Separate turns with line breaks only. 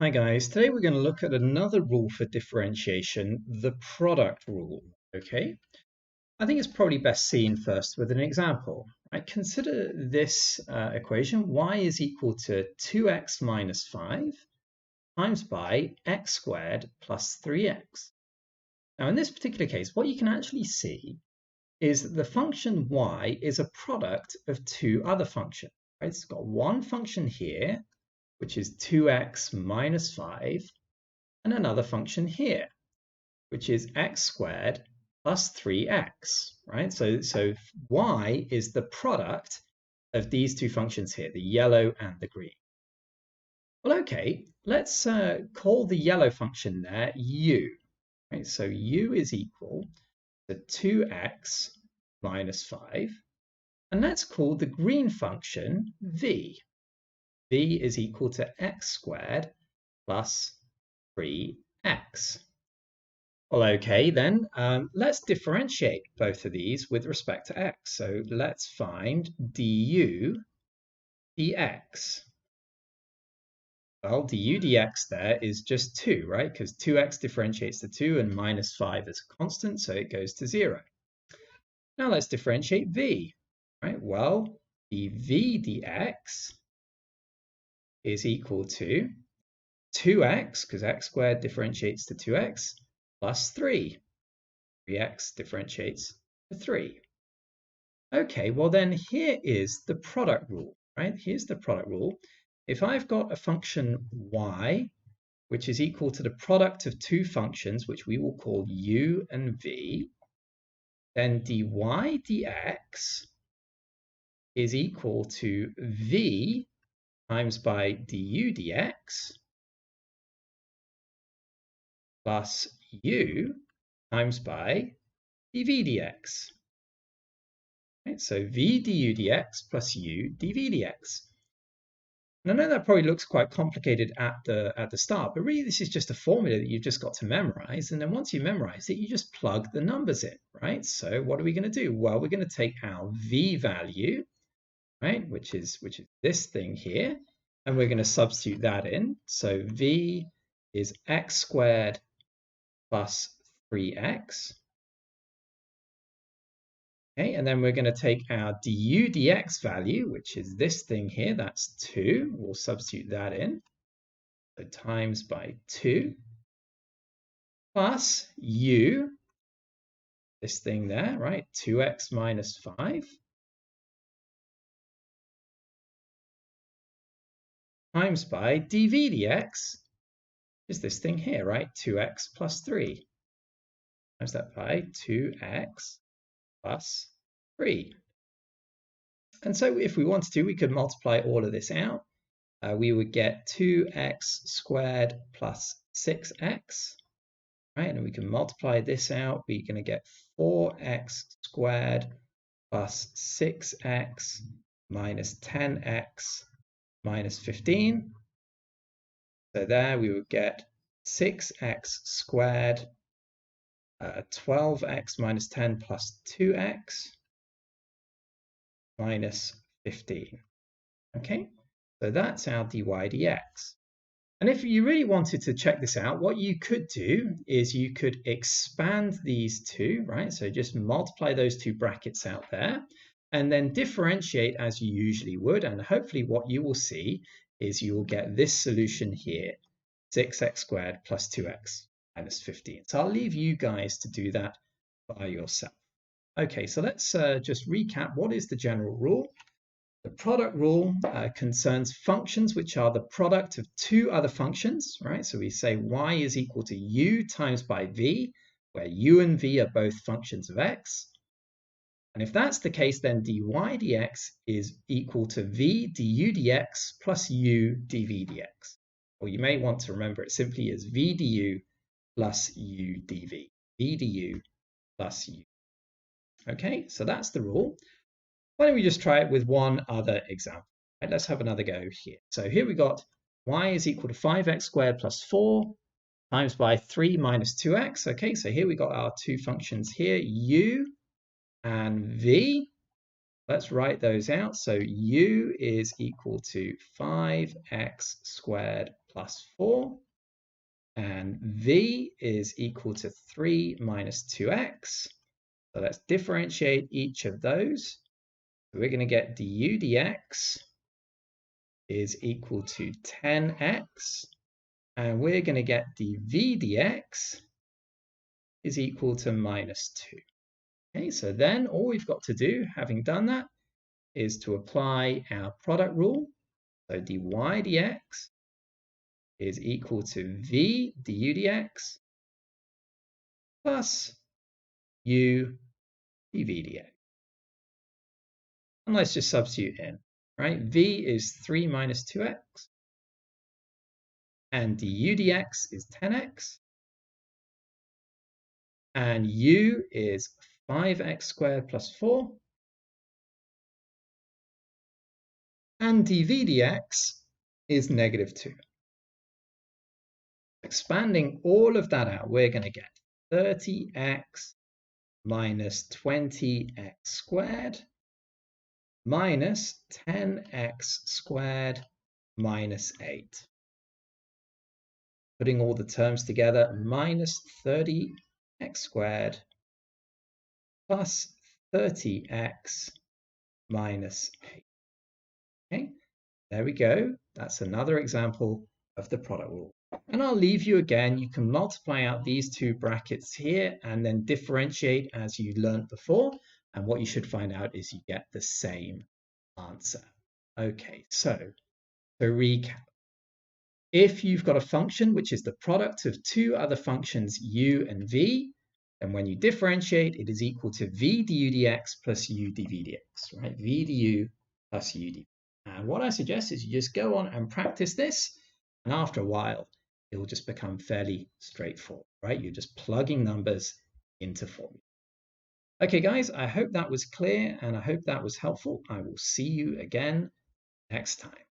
Hi guys, today we're going to look at another rule for differentiation, the product rule, okay? I think it's probably best seen first with an example, right? Consider this equation, y is equal to 2x minus 5 times by x squared plus 3x. Now in this particular case, what you can actually see is that the function y is a product of two other functions, right? It's got one function here, which is 2x minus 5, and another function here, which is x squared plus 3x, right? So y is the product of these two functions here, the yellow and the green. Well, okay, let's call the yellow function there u, right? So u is equal to 2x minus 5, and let's call the green function v. v is equal to x squared plus 3x. Well, okay, then let's differentiate both of these with respect to x. So let's find du dx. Well, du dx there is just 2, right? Because 2x differentiates to 2 and minus 5 is a constant, so it goes to 0. Now let's differentiate v, right? Well, dv dx is equal to 2x, because x squared differentiates to 2x, plus 3. 3x differentiates to 3. Okay, well then here is the product rule, right? Here's the product rule. If I've got a function y, which is equal to the product of two functions, which we will call u and v, then dy dx is equal to v times by du dx plus u times by dv dx. Right? So v du dx plus u dv dx. And I know that probably looks quite complicated at the start, but really this is just a formula that you've just got to memorize. And then once you memorize it, you just plug the numbers in, right? So what are we going to do? Well, we're going to take our v value, right, which is this thing here, and we're going to substitute that in. So v is x squared plus 3x. Okay, and then we're going to take our du dx value, which is this thing here, that's 2. We'll substitute that in. So times by 2 plus u, this thing there, right? 2x minus 5 times by dv dx is this thing here, right? 2x plus 3. Times that by 2x plus 3. And so if we wanted to, we could multiply all of this out. We would get 2x squared plus 6x, right? And we can multiply this out. We're going to get 4x squared plus 6x minus 10x minus 15. So there we would get 6x squared, 12x minus 10 plus 2x minus 15. Okay, so that's our dy dx. And if you really wanted to check this out, what you could do is you could expand these two, right? So just multiply those two brackets out there and then differentiate as you usually would. And hopefully what you will see is you will get this solution here, 6x squared plus 2x minus 15. So I'll leave you guys to do that by yourself. Okay, so let's just recap. What is the general rule? The product rule concerns functions which are the product of two other functions, right? So we say y is equal to u times by v, where u and v are both functions of x. And if that's the case, then dy dx is equal to v du dx plus u dv dx. Or you may want to remember it simply as v du plus u dv. v du plus u. Okay, so that's the rule. Why don't we just try it with one other example? Right, let's have another go here. So here we got y is equal to 5x squared plus 4 times by 3 minus 2x. Okay, so here we got our two functions here, u and v. Let's write those out. So u is equal to 5x squared plus 4. And v is equal to 3 minus 2x. So let's differentiate each of those. We're going to get du dx is equal to 10x. And we're going to get dv dx is equal to minus 2. Okay, so then all we've got to do, having done that, is to apply our product rule. So dy dx is equal to v du dx plus u dv dx. And let's just substitute in, right? V is 3 minus 2x, and du dx is 10x, and u is 5x squared plus 4, and dv dx is negative 2. Expanding all of that out, we're going to get 30x minus 20x squared minus 10x squared minus 8. Putting all the terms together, minus 30x squared plus 30x minus 8. Okay, there we go. That's another example of the product rule. And I'll leave you again. You can multiply out these two brackets here and then differentiate as you learned before. And what you should find out is you get the same answer. Okay, so to recap. If you've got a function which is the product of two other functions u and v, then when you differentiate, it is equal to v du dx plus u dv dx, right? V du plus u dv. And what I suggest is you just go on and practice this, and after a while, it will just become fairly straightforward, right? You're just plugging numbers into formula. Okay, guys, I hope that was clear, and I hope that was helpful. I will see you again next time.